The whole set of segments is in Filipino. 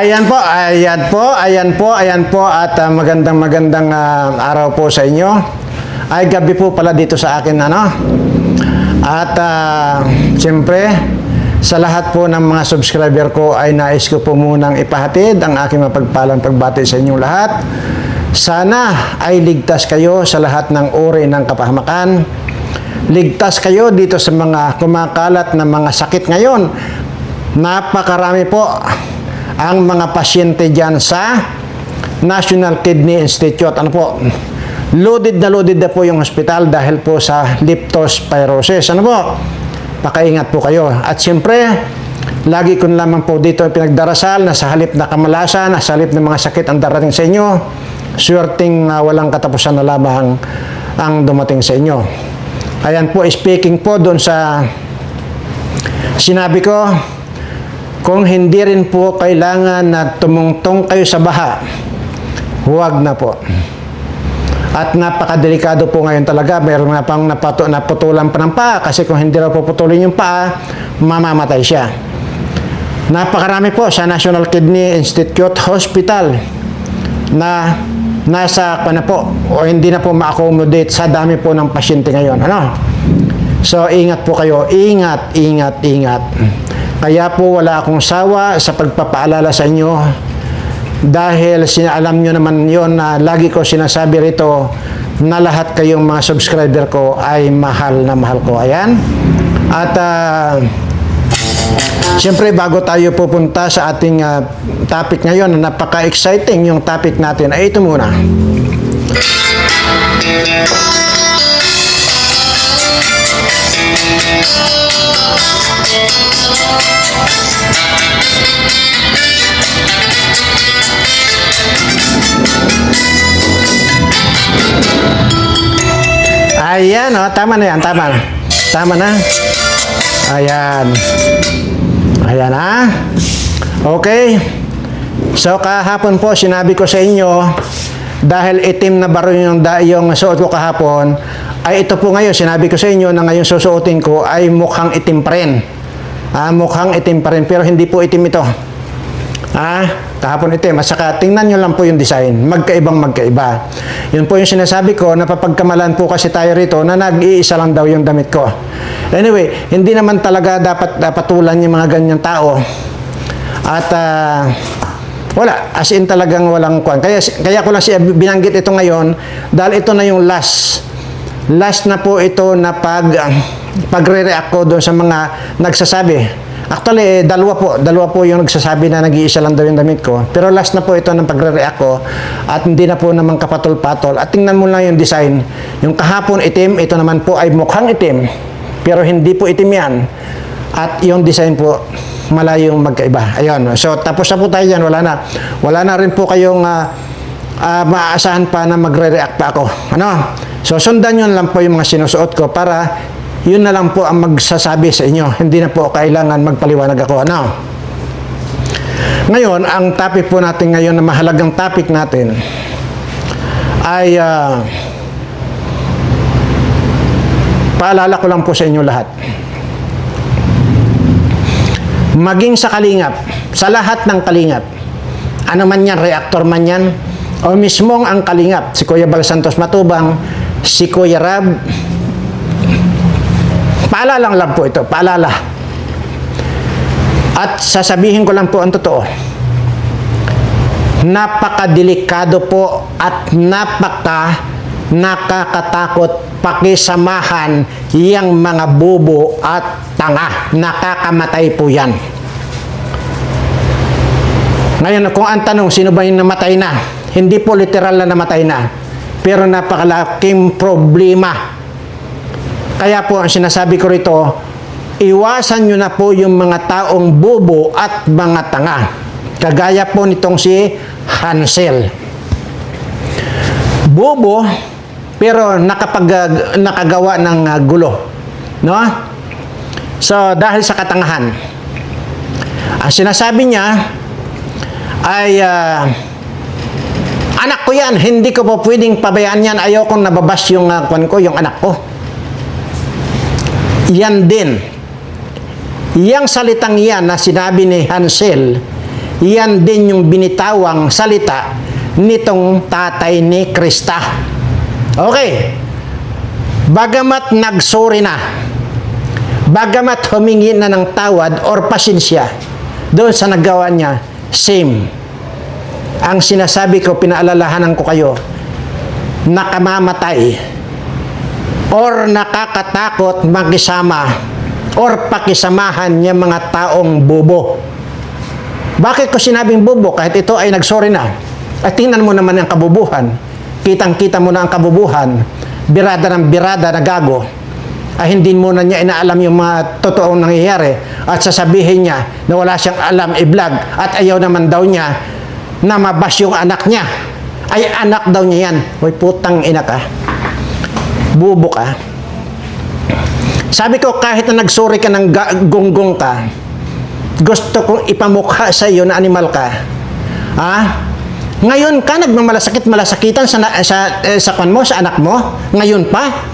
Ayan po, at magandang araw po sa inyo. Ay gabi po pala dito sa akin, ano? At siyempre, sa lahat po ng mga subscriber ko ay nais ko po munang ipahatid ang aking mapagpalang pagbati sa inyong lahat. Sana ay ligtas kayo sa lahat ng uri ng kapahamakan. Ligtas kayo dito sa mga kumakalat na mga sakit ngayon. Napakarami po ang mga pasyente dyan sa National Kidney Institute. Ano po? Loaded na po yung hospital dahil po sa leptospirosis. Ano po? Pakaingat po kayo. At siyempre, lagi ko lamang po dito pinagdarasal na sa halip na kamalasan, sa halip ng mga sakit ang darating sa inyo, swerteng walang katapusan na lamang ang dumating sa inyo. Ayan po, speaking po doon sa sinabi ko, kung hindi rin po kailangan na tumungtong kayo sa baha, huwag na po. At napakadelikado po ngayon talaga. Meron nga pang naputulan pa ng paa kasi kung hindi raw puputulin yung paa, mamamatay siya. Napakarami po sa National Kidney Institute Hospital na nasa po o hindi na po ma-accommodate sa dami po ng pasyente ngayon. Ano? So, ingat po kayo. Ingat. Kaya po wala akong sawa sa pagpapaalala sa inyo dahil alam nyo naman yon na lagi ko sinasabi rito na lahat kayong mga subscriber ko ay mahal na mahal ko. Ayan. At siyempre bago tayo pupunta sa ating topic ngayon, napaka-exciting yung topic natin, ay ito muna. Ayan, oh, tama na yan, tama na. Ayan, ha? Okay. So, kahapon po, sinabi ko sa inyo, dahil itim na baro yung suot ko kahapon, ay ito po ngayon, sinabi ko sa inyo na ngayon susuotin ko ay mukhang itim pa rin. Mukhang itim pa rin, pero hindi po itim ito. Kahapon itim. At saka tingnan nyo lang po yung design. Magkaiba. Yun po yung sinasabi ko, napapagkamalan po kasi tayo rito na nag-iisa lang daw yung damit ko. Anyway, hindi naman talaga dapat patulan yung mga ganyang tao. At wala, as in talagang walang kwan. Kaya ko lang siya binanggit ito ngayon dahil ito na yung last na po ito na pagre-react ko doon sa mga nagsasabi. Actually, dalawa po yung nagsasabi na nag-iisa lang daw yung damit ko. Pero last na po ito ng pagre-react ko at hindi na po naman kapatol-patol. At tingnan mo lang yung design. Yung kahapon itim, ito naman po ay mukhang itim. Pero hindi po itim yan. At yung design po, malayong magkaiba. Ayun. So, tapos na po tayo dyan. Wala na rin po kayong maaasahan pa na magre-react pa ako. Ano? So, sundan yun lang po yung mga sinusuot ko para yun na lang po ang magsasabi sa inyo. Hindi na po kailangan magpaliwanag ako. Ano? Ngayon, ang topic po natin ngayon na mahalagang topic natin ay paalala ko lang po sa inyo lahat. Maging sa kalingap, sa lahat ng kalingap, ano man yan, reactor man yan, o mismong ang kalingap, si Kuya Bal Santos Matubang, si Kuya Rab, paalala lang po ito, paalala. At sasabihin ko lang po ang totoo. Napakadelikado po at nakakatakot pakisamahan yang mga bobo at tanga. Nakakamatay po yan. Ngayon, kung ang tanong, sino ba yung namatay na? Hindi po literal na namatay na. Pero napakalaking problema. Kaya po ang sinasabi ko rito, iwasan nyo na po yung mga taong bobo at mga tanga. Kagaya po nitong si Hansel. Bobo, pero nakagawa ng gulo. No? So, dahil sa katangahan, ang sinasabi niya ay Anak ko yan, hindi ko po pwedeng pabayaan yan. Ayaw kong nababas yung yung anak ko. Yan din. Yang salitang yan na sinabi ni Hansel, yan din yung binitawang salita nitong tatay ni Krista. Okay. Bagamat nagsorry na, bagamat humingi na ng tawad or pasensya doon sa nagawa niya, same. Ang sinasabi ko, pinaalalahanan ko kayo, nakamamatay or nakakatakot makisama or pakisamahan niya mga taong bobo. Bakit ko sinabing bobo? Kahit ito ay nagsorry na. At tingnan mo naman ang kabubuhan. Kitang-kita mo na ang kabubuhan. Birada ng birada na gago. Ay hindi mo na niya inaalam yung mga totoong nangyayari. At sasabihin niya na wala siyang alam i-vlog. At ayaw naman daw niya na mabas yung anak niya. Ay anak daw niya yan. Uy, putang ina ka. Bubo ka. Sabi ko, kahit na nagsorry ka ng gonggong ka, gusto kong ipamukha sa iyo na animal ka. Ha? Ngayon ka malasakitan sa kan mo, sa anak mo? Ngayon pa?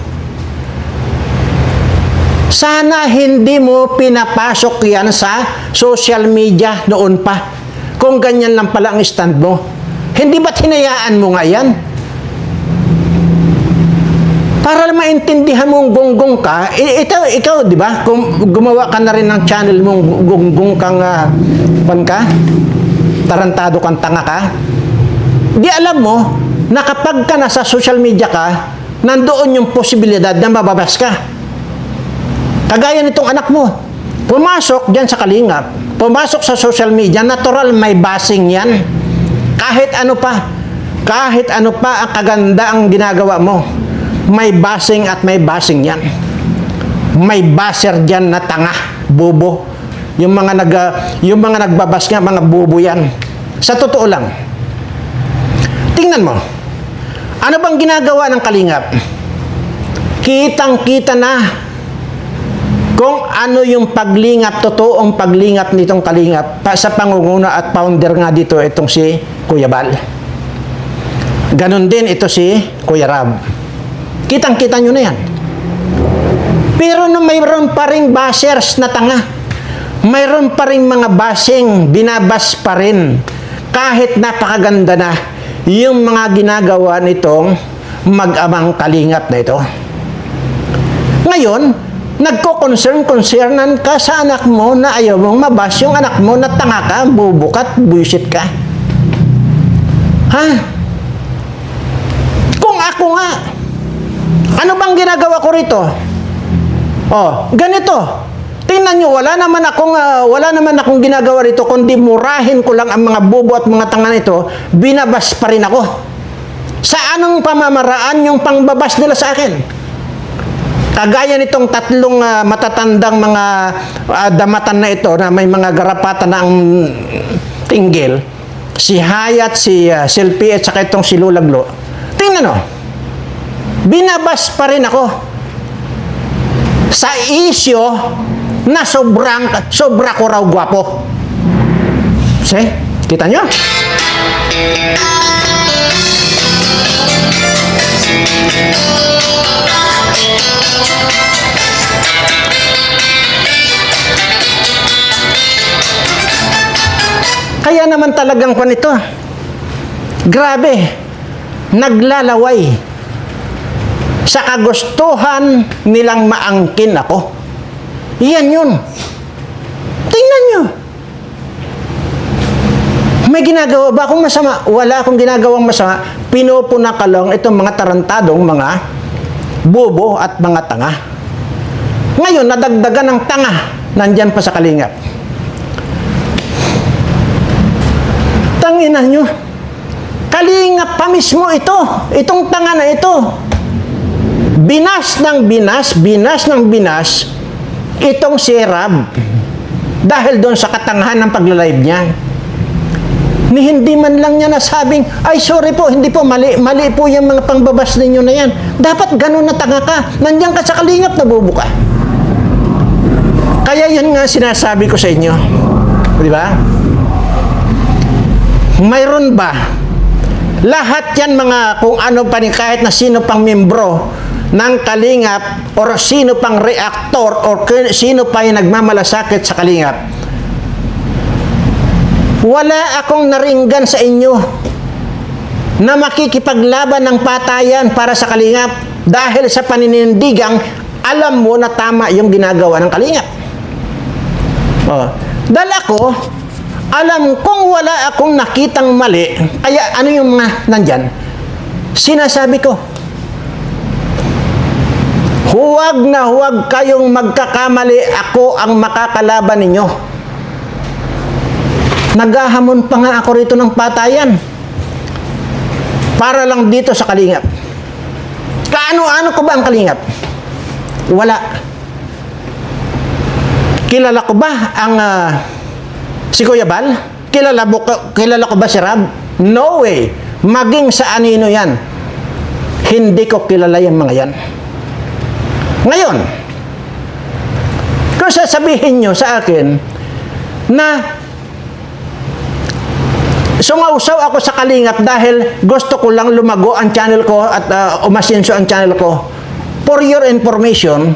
Sana hindi mo pinapasok yan sa social media noon pa. Kung ganyan lang pala ang stand mo. Hindi ba't hinayaan mo nga yan? Para maintindihan mong gonggong ka, ikaw, di ba? Kung gumawa ka na rin ng channel mong gonggong kang, tarantado kang tanga ka, di alam mo, na kapag ka nasa social media ka, nandoon yung posibilidad na mababas ka. Kagaya nitong anak mo, pumasok dyan sa Kalingap, pumasok sa social media, natural may basing yan. Kahit ano pa ang kaganda ang ginagawa mo, may basing at may basing yan. May baser dyan na tanga, bobo. Yung mga nagbabas nga, mga bobo yan. Sa totoo lang, tingnan mo, ano bang ginagawa ng Kalingap? Kitang-kita na kung ano yung paglingap, totoong paglingap nitong Kalingap sa pangunguna at founder nga dito itong si Kuya Bal. Ganon din ito si Kuya Rab. Kitang-kita nyo na yan. Pero mayroon pa rin bashers na tanga. Mayroon pa rin mga basing, binabas pa rin. Kahit napakaganda na yung mga ginagawa nitong mag-amang Kalingap na ito. Ngayon, nagko-concern-concernan ka sa anak mo na ayaw mong mabas yung anak mo na tanga ka, bubo ka, buisit ka. Ha? Kung ako nga, ano bang ginagawa ko rito? Oh, ganito. Tingnan nyo, wala naman akong ginagawa rito, kundi murahin ko lang ang mga bobo at mga tanga nito, binabas pa rin ako. Sa anong pamamaraan yung pangbabas nila sa akin? Kagaya nitong tatlong matatandang mga damatan na ito na may mga garapatan na ang tinggil, si Hayat, si Selfie at saka itong si Lulaglo. Tingnan o, binabas pa rin ako sa isyo na sobra ko raw gwapo. See? Kita nyo? Kaya naman talagang panito, grabe, naglalaway sa kagustuhan nilang maangkin ako. Iyan yun. Tingnan nyo. May ginagawa ba akong masama? Wala akong ginagawang masama. Pinupuna ka lang itong mga tarantadong mga bobo at mga tanga. Ngayon, nadagdagan ng tanga, nandyan pa sa Kalingap. Tanginan nyo. Kalingap pa mismo ito. Itong tanga na ito. Binas ng binas, itong si Rab. Dahil doon sa katangahan ng pagla-live niya. Ni hindi man lang niya nasabing, ay sorry po, hindi po, mali po yung mga pangbabas ninyo na yan. Dapat ganun na tanga ka. Nandiyan ka sa Kalingap, nabubo ka. Kaya yun nga sinasabi ko sa inyo. Di ba? Mayroon ba Lahat yan mga kung ano pa rin, kahit na sino pang membro ng Kalingap or sino pang reactor or sino pa yung nagmamalasakit sa Kalingap, wala akong naringgan sa inyo na makikipaglaban ng patayan para sa Kalingap dahil sa paninindigang alam mo na tama yung ginagawa ng Kalingap. Dahil ako, alam kong wala akong nakitang mali, kaya ano yung mga nandyan, sinasabi ko, huwag na huwag kayong magkakamali, ako ang makakalaban ninyo. Naghahamon pa nga ako rito ng patayan para lang dito sa Kalingap. Kaano-ano ko ba ang Kalingap? Wala. Kilala ko ba ang si Kuya Bal? Kilala ko ba si Rab? No way. Maging sa anino yan. Hindi ko kilala yung mga yan. Ngayon, kung sasabihin nyo sa akin na sumausaw ako sa Kalingap dahil gusto ko lang lumago ang channel ko at umasenso ang channel ko, for your information,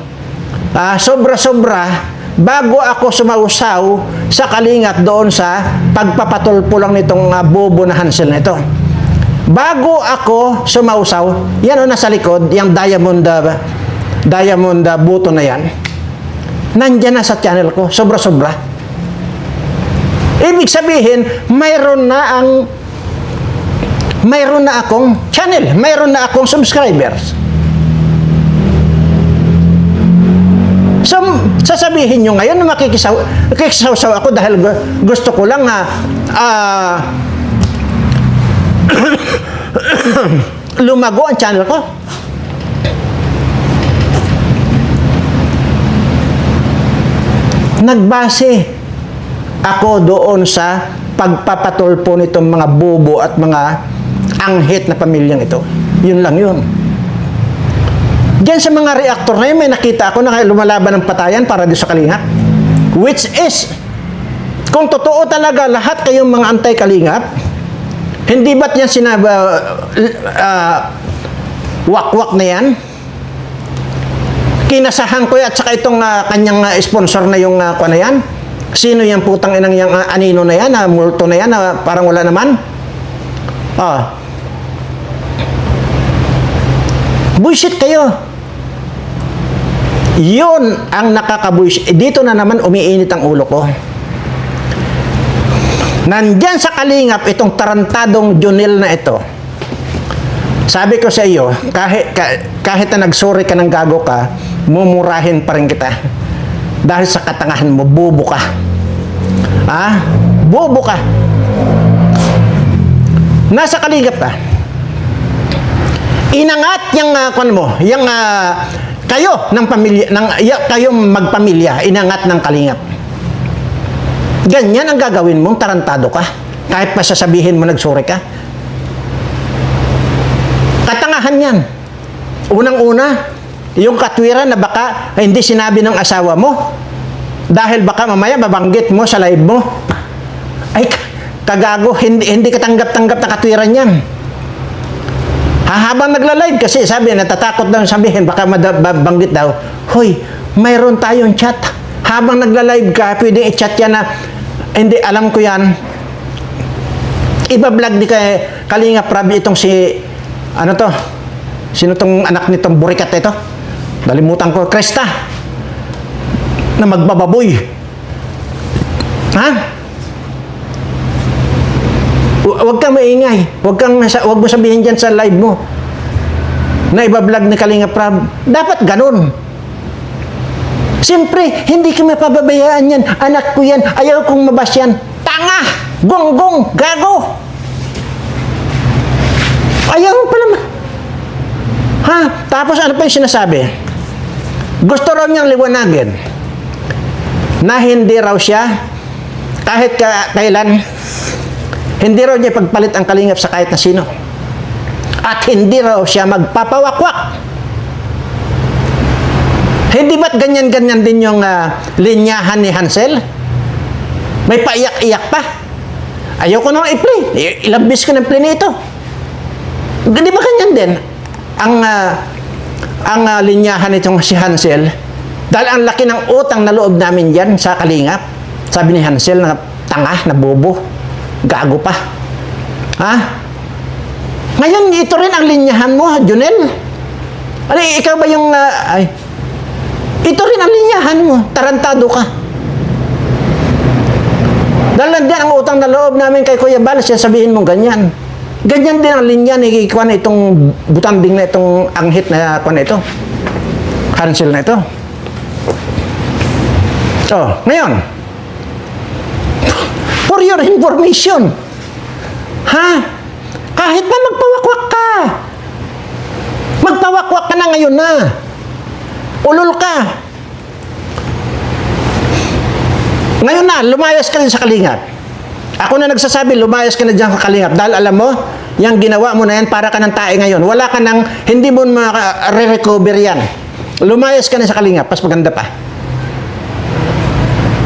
sobra-sobra, bago ako sumausaw sa Kalingap doon sa pagpapatulpo lang nitong bobo na Hansel na ito. Bago ako sumausaw, yan o nasa likod, yung diamond buto na yan, nandyan na sa channel ko, sobra-sobra. Ibig sabihin, mayroon na akong channel, mayroon na akong subscribers. So, sasabihin nyo ngayon na makikisaw-saw ako dahil gusto ko lang lumago ang channel ko. Nagbase ako doon sa pagpapatulpo nitong mga bobo at mga anghit na pamilyang ito. Yun lang yun. Diyan sa mga reactor na yun, may nakita ako na lumalaban ng patayan para doon sa Kalingap. Which is, kung totoo talaga lahat kayong mga anti-Kalingap, hindi ba't yan wak-wak na yan? Kinasahan ko yan at saka itong kanyang sponsor na yung na yan. Sino yung putang inang yung anino na yan, multo na yan, parang wala naman? Bullshit kayo. Yun ang nakakabullshit. Dito na naman umiinit ang ulo ko. Nandyan sa Kalingap itong tarantadong Junel na ito. Sabi ko sa iyo, kahit na nagsorry ka ng gago ka, mumurahin pa rin kita. Dahil sa katangahan mo, bobo ka. Bobo ka. Nasa Kalingap ka. Inangat yung kayo ng pamilya, kayong magpamilya, inangat ng Kalingap. Ganyan ang gagawin mong tarantado ka. Kahit pa sasabihin mo nagsorry ka. Katangahan yan. Unang-una, yung katwiran na baka hindi sinabi ng asawa mo dahil baka mamaya babanggit mo sa live mo. Ay, kagago, hindi katanggap-tanggap na katwiran yan. Habang nagla-live kasi sabi, natatakot daw sabihin, baka mabanggit daw, hoy, mayroon tayong chat. Habang nagla-live ka, pwedeng i-chat yan na, hindi, alam ko yan. Iba-vlog ni Kalingap Rab itong si, ano to? Sino tong anak nitong burikat ito? Dalimutan ko, Krista. Na magbababoy. Huwag kang maingay. Huwag mo sabihin dyan sa live mo na iba-vlog ni Kalingap Rab. Dapat ganun. Siyempre, hindi ka mapababayaan yan. Anak ko yan. Ayaw kong mabas yan. Tanga! Gonggong! Gago! Ayaw mo pala Tapos ano pa yung sinasabi? Gusto raw niyang liwanagin na hindi raw siya kahit kailan hindi raw niya pagpalit ang Kalingap sa kahit na sino. At hindi raw siya magpapawakwak. Hindi ba't ganyan-ganyan din yung linyahan ni Hansel? May paiyak-iyak pa. Ayaw ko nang i-play. Ilang bis ko ng play nito. Di ba ganyan din? Ang linyahan nitong si Hansel, dahil ang laki ng utang na loob namin dyan sa Kalingap. Sabi ni Hansel na tanga, na bobo, gago pa. Ha? Ngayon, ito rin ang linyahan mo, Junel. Ano, ikaw ba yung... ito rin ang linyahan mo. Tarantado ka. Dahil nandiyan ang utang na loob namin kay Kuya Bal, siya sabihin mo ganyan. Ganyan din ang linya ni Kwan itong butanding na itong anghit na Kwan ito. Hansel na ito. So, ngayon, for your information, kahit pa magpawakwak ka, magpawakwak ka na ngayon na, ulol ka, ngayon na, lumayas ka din sa Kalingap. Ako na nagsasabi, lumayas ka na dyan sa Kalingap. Dahil alam mo, yung ginawa mo na yan, para ka ng tae ngayon. Wala ka nang, hindi mo re-recover yan. Lumayas ka na sa Kalingap, pas maganda pa.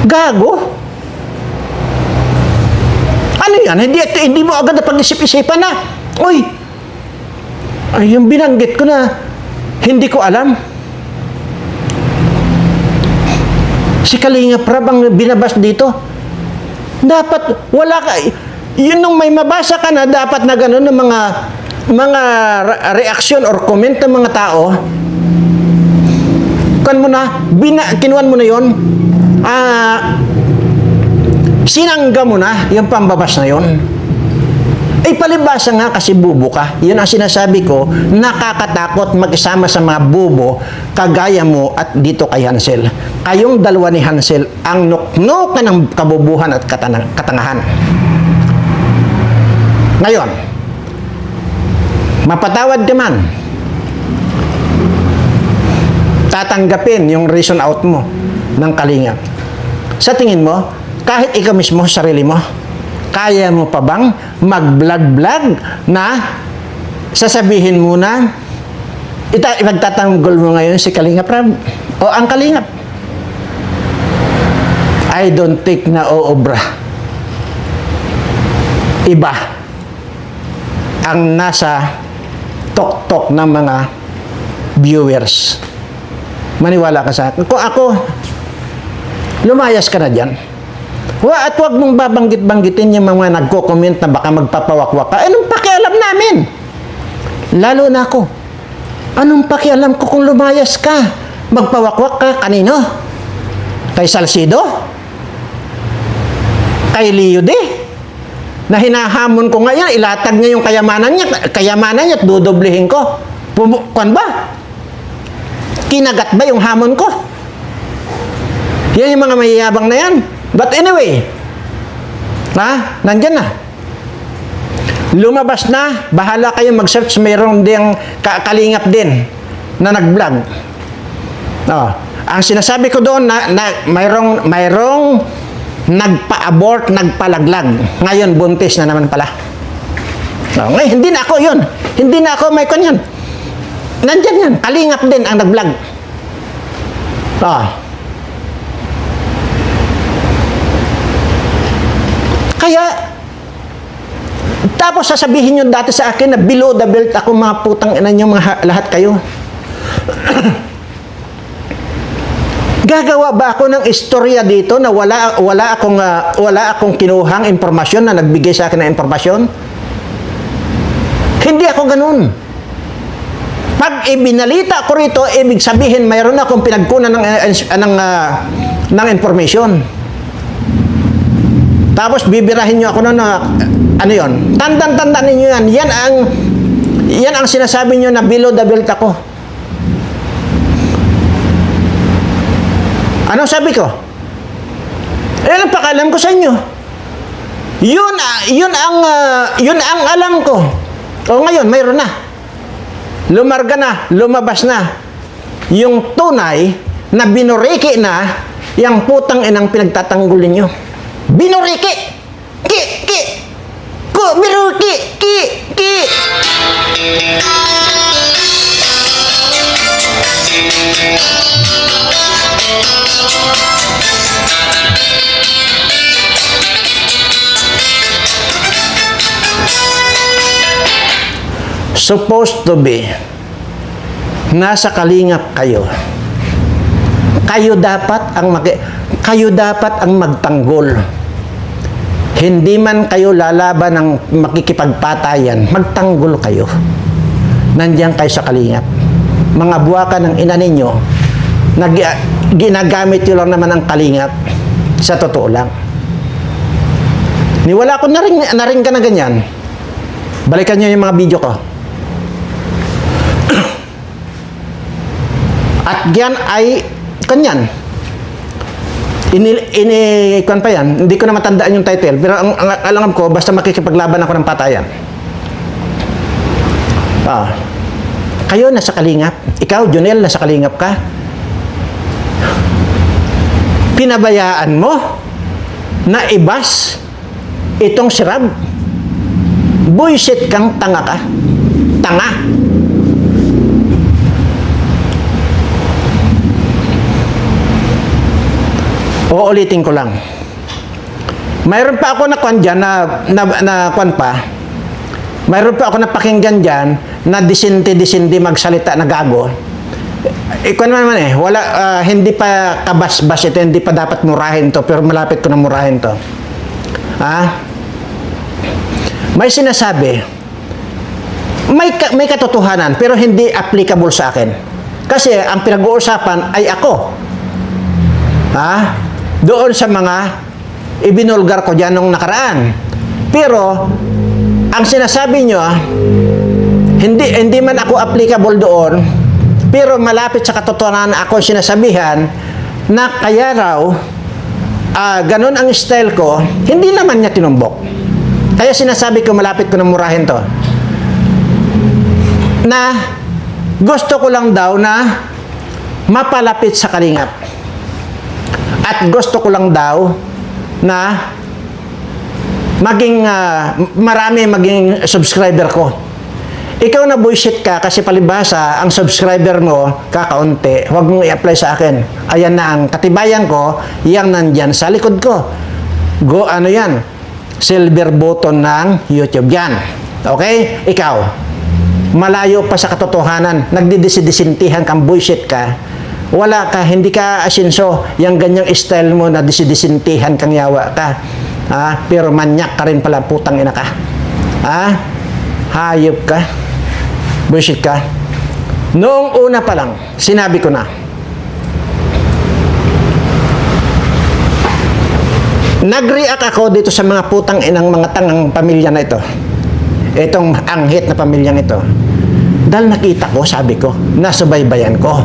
Gago? Ano yan? Hindi mo agad na pag-isip-isipan na. Uy, yung binanggit ko na, hindi ko alam. Si Kalingap Rab ang binabas dito. Dapat, wala ka, yun nung may mabasa ka na, dapat na gano'n ng mga reaction or comment ng mga tao, kinuan mo na yun, sinangga mo na, yung pambabas na yun. Palibasa nga kasi bubo ka. Yun ang sinasabi ko, nakakatakot mag-isama sa mga bubo, kagaya mo at dito kay Hansel. Kayong dalawa ni Hansel ang nuknukan ng kabubuhan at katangahan. Ngayon, mapatawad ka man, tatanggapin yung reason out mo ng Kalingap. Sa tingin mo, kahit ikaw mismo, sarili mo, kaya mo pa bang mag-vlog-vlog na sasabihin mo na ipagtatanggol mo ngayon si Kalingap Rab o ang Kalingap? I don't think na oobra. Iba ang nasa tok-tok ng mga viewers. Maniwala ka sa akin. Kung ako, lumayas ka na dyan. At huwag mong babanggit-banggitin yung mga nagko-comment na baka magpapawakwak ka. Anong pakialam namin? Lalo na ako. Anong pakialam ko kung lumayas ka? Magpawakwak ka? Kanino? Kay Salcido? Kay Leo de? Na hinahamon ko ngayon, ilatag niya yung kayamanan niya at dudoblihin ko. Kuwan ba? Kinagat ba yung hamon ko? Yan yung mga mayayabang na yan. But anyway, nandyan na. Lumabas na, bahala kayo mag-search, mayroong ding Kalingap din na nag-vlog. Ang sinasabi ko doon na mayroong nagpa-abort, nagpalaglag. Ngayon, buntis na naman pala. Ngayon, hindi na ako yun. Hindi na ako may kanyan. Nandyan yan, Kalingap din ang nag-vlog. Kaya, tapos sasabihin nyo dati sa akin na below the belt ako, mga putang ina nyo, lahat kayo. Gagawa ba ako ng istorya dito na wala akong kinuhang impormasyon na nagbigay sa akin ng impormasyon? Hindi ako ganun. Pag ibinalita ko rito, ibig sabihin mayroon akong pinagkunan ng information. Tapos bibirahin nyo ako na ano yun? Tandang-tandaan ninyo yan. Yan ang sinasabi nyo na below the belt ako. Anong sabi ko? Anong pakalam ko sa inyo? Yun ang alam ko. O ngayon, mayroon na. Lumarga na, lumabas na. Yung tunay na binuriki na yung putang inang pinagtatanggol ninyo. Binuriki! Binuriki! supposed to be nasa kalingap kayo. Kayo dapat ang magtanggol. Hindi man kayo lalaban ng makikipagpatayan, magtanggol kayo. Nandiyan kayo sa kalingap. Mga buwaka ng ina ninyo, ginagamit nyo lang naman ang kalingap. Sa totoo lang. Niwala ko na rin ka na ganyan. Balikan nyo yung mga video ko. At yan ay kanyan. Kuan pa yan, hindi ko na matandaan yung title, pero ang alam ko, basta makikipaglaban ako ng patayan. Kayo nasa kalingap. Ikaw, Jonel, nasa kalingap ka. Pinabayaan mo na ibas itong si Rab. Buisit kang tanga ka. Tanga. Uulitin ko lang. Mayroon pa ako na kwan dyan, na kwan pa. Mayroon pa ako na pakinggan dyan, na disinte magsalita na gago. Kwan naman wala, hindi pa kabas-bas ito, hindi pa dapat murahin to, pero malapit ko na murahin to. May sinasabi, may katotohanan, pero hindi applicable sa akin. Kasi ang pinag-uusapan ay ako. Doon sa mga ibinulgar ko dyan nung nakaraan. Pero, ang sinasabi nyo, hindi man ako applicable doon, pero malapit sa katotohanan ako sinasabihan na kaya raw, ganun ang style ko, hindi naman niya tinumbok. Kaya sinasabi ko, malapit ko na murahin to. Na, gusto ko lang daw na mapalapit sa kalingap. At gusto ko lang daw na marami maging subscriber ko. Ikaw na bullshit ka kasi palibhasa ang subscriber mo kakaunti. Huwag mong i-apply sa akin. Ayan na ang katibayan ko, yang nandyan sa likod ko. Yan? Silver button ng YouTube yan. Okay? Ikaw, malayo pa sa katotohanan, nagdidisidisintihan kang bullshit ka. Wala ka, hindi ka asinso, yung ganyang style mo na disidisintihan kang yawa ka. Pero manyak ka rin pala, putang ina ka. Hayop ka. Bullshit ka. Noong una pa lang, sinabi ko na, nag-react ako dito sa mga putang inang mga tangang pamilya na ito. Itong anghit na pamilyang ito. Dahil nakita ko, sabi ko, nasubaybayan ko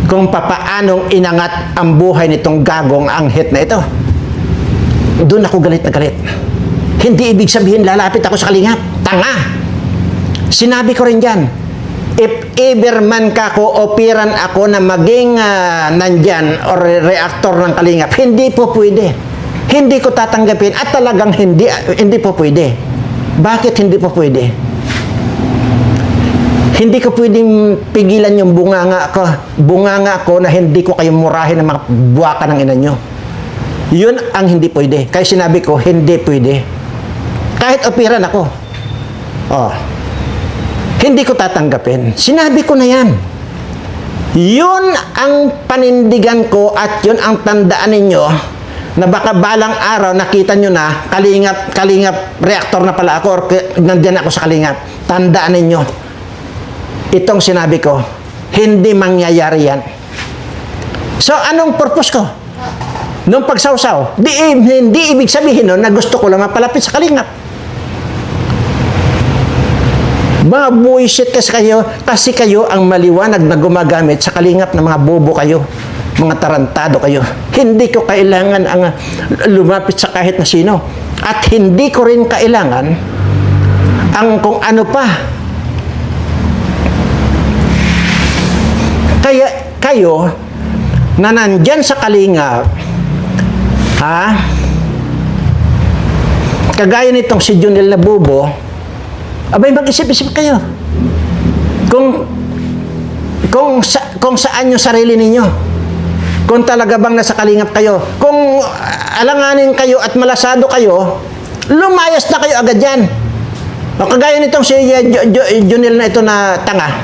kung papaanong inangat ang buhay nitong gagong anghit na ito. Doon ako galit na galit. Hindi ibig sabihin lalapit ako sa kalingap. Tanga! Sinabi ko rin dyan, if ever man ka ko opiran ako na maging nandyan or reactor ng kalingap, hindi po pwede. Hindi ko tatanggapin at talagang hindi po pwede. Bakit hindi po pwede? Hindi ko pwedeng pigilan yung bunganga ko na hindi ko kayo murahin ng mga buwaka ng ina nyo. Yun ang hindi pwede. Kaya sinabi ko, hindi pwede. Kahit opiran ako. Hindi ko tatanggapin. Sinabi ko na yan. Yun ang panindigan ko at yun ang tandaan ninyo na baka balang araw nakita nyo na kalingap reactor na pala ako or nandiyan ako sa kalingap. Tandaan ninyo. Itong sinabi ko, hindi mangyayari yan. So, anong purpose ko? Nung pagsawsaw, hindi ibig sabihin nun na gusto ko lang mapalapit sa kalingap. Mga bullshit kasi kayo ang maliwanag na gumagamit sa kalingap ng mga bobo kayo. Mga tarantado kayo. Hindi ko kailangan ang lumapit sa kahit na sino. At hindi ko rin kailangan ang kung ano pa. Kaya kayo na nandyan sa kalingap, kagaya nitong si Jonel na bobo, abay mag-isip-isip kayo. Kung saan yung sarili ninyo. Kung talaga bang nasa kalingap kayo. Kung alanganin kayo at malasado kayo, lumayas na kayo agad yan. O kagaya nitong si Junel na ito na tanga.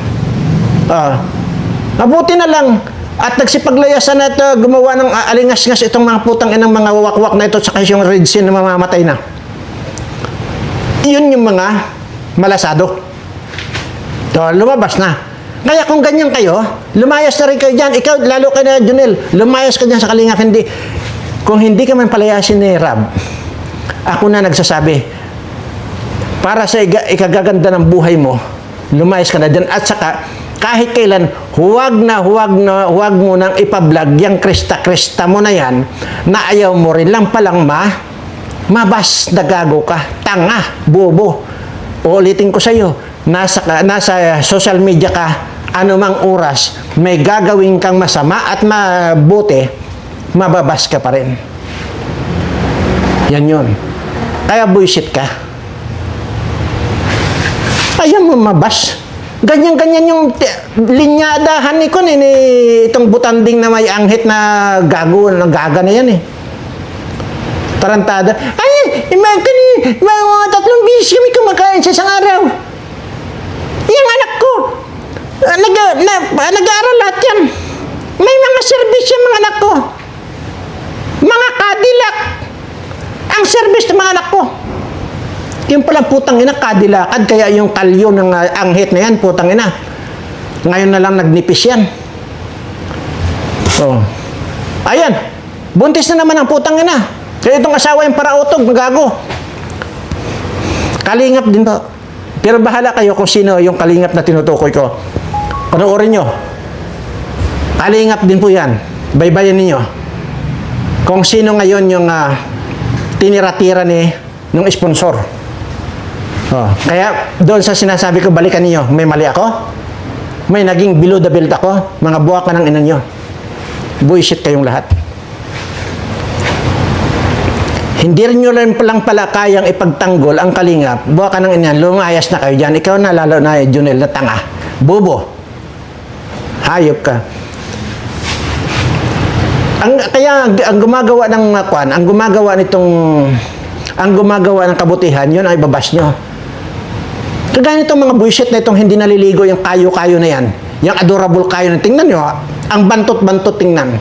Mabuti na lang at nagsipaglayasan na ito, gumawa ng alingas-ngas itong mga putang inang mga wakwak na ito saka yung red sin na mamamatay na. Iyon yung mga malasado. Lumabas na. Kaya kung ganyan kayo, lumayas na rin kayo dyan. Ikaw, lalo ka na, Junel, lumayas ka dyan sa Kalingap. Hindi. Kung hindi ka man palayasin ni Rab, ako na nagsasabi, para sa ikagaganda ng buhay mo, lumayas ka na dyan. At saka, kahit kailan, huwag mo nang ipablog yung krista-krista mo na yan, na ayaw mo rin lang palang mabas na gago ka, tanga, bobo. Uulitin ko sa iyo, nasa social media ka, anumang oras, may gagawin kang masama at mabuti, mababas ka pa rin. Yan yun. Kaya buisit ka. Ayaw mo mabas. Ganyan-ganyan yung linyadahan ni Kun, itong butanding na may anghit na gago, na gaga na yan eh. Tarantada. Ay, mga 3 beses kami kumakain sa isang araw. Yung anak ko, nag-aaral lahat yan. May mga service yung mga anak ko. Mga Cadillac. Ang service ng mga anak ko. Yung pala putang ina, Cadillacad, kaya yung kalyo ng anghit na yan, putang ina. Ngayon na lang nagnipis yan. Ayan, buntis na naman ang putang ina. Kaya itong asawa yung parautog, magago. Kalingap din to. Pero bahala kayo kung sino yung kalingap na tinutukoy ko. Panoorin nyo. Kalingap din po yan. Baybayin ninyo. Kung sino ngayon yung tinira-tira ng sponsor. Kaya doon sa sinasabi ko, balikan niyo, may mali ako? May naging below the belt ako? Mga buwak ka ng ina nyo. Bullshit kayong lahat. Hindi rin nyo lang pala kayang ipagtanggol ang kalingap. Buwak ka ng ina, lumayas na kayo dyan. Ikaw na lalo na, Junel, na tanga. Bobo. Hayop ka. Kaya ang gumagawa ng ang gumagawa ng kabutihan, yun ay babas nyo. Kagaya itong mga bullshit na itong hindi naliligo, yung kayo-kayo na yan. Yung adorable kayo na, tingnan nyo, ang bantot-bantot tingnan.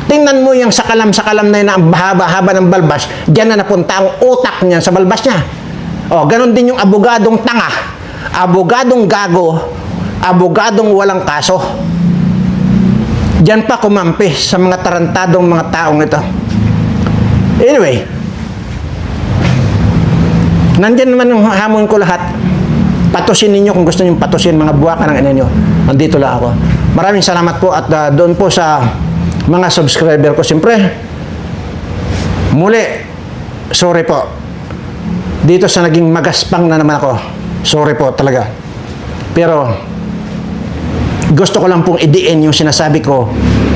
Tingnan mo yung sakalam-sakalam na yun, ang haba-haba ng balbas, diyan na napunta ang utak niya sa balbas niya. Ganon din yung abogadong tanga, abogadong gago, abogadong walang kaso. Diyan pa kumampi sa mga tarantadong mga taong ito. Anyway, nandyan naman yung hamon ko lahat. Patusin ninyo kung gusto nyo patusin, mga buwakan ng ina nyo. Nandito lang ako. Maraming salamat po at doon po sa mga subscriber ko. Siyempre, muli, sorry po. Dito sa naging magaspang na naman ako. Sorry po talaga. Pero, gusto ko lang pong idiin yung sinasabi ko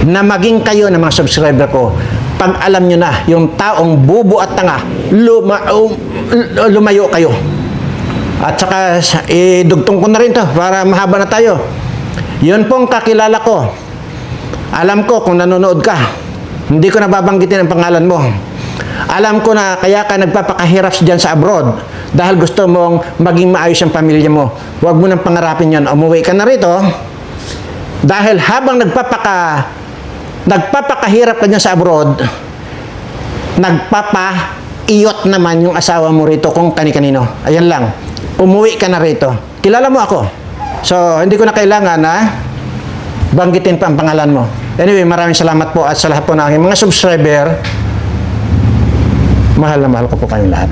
na maging kayo ng mga subscriber ko. Pag alam nyo na yung taong bubo at tanga, lumayo kayo. At saka, idugtong ko na rin to para mahaba na tayo. Yun pong kakilala ko. Alam ko kung nanonood ka. Hindi ko nababanggitin ang pangalan mo. Alam ko na kaya ka nagpapakahirap dyan sa abroad dahil gusto mong maging maayos ang pamilya mo. Huwag mo nang pangarapin yan. Umuwi ka na rito dahil habang nagpapakahirap ka dyan sa abroad, nagpapaiyot naman yung asawa mo rito kung kani-kanino. Ayan lang. Umuwi ka na rito. Kilala mo ako. So, hindi ko na kailangan na banggitin pa ang pangalan mo. Anyway, maraming salamat po at sa lahat po ng aking mga subscriber. Mahal na mahal ko po kayong lahat.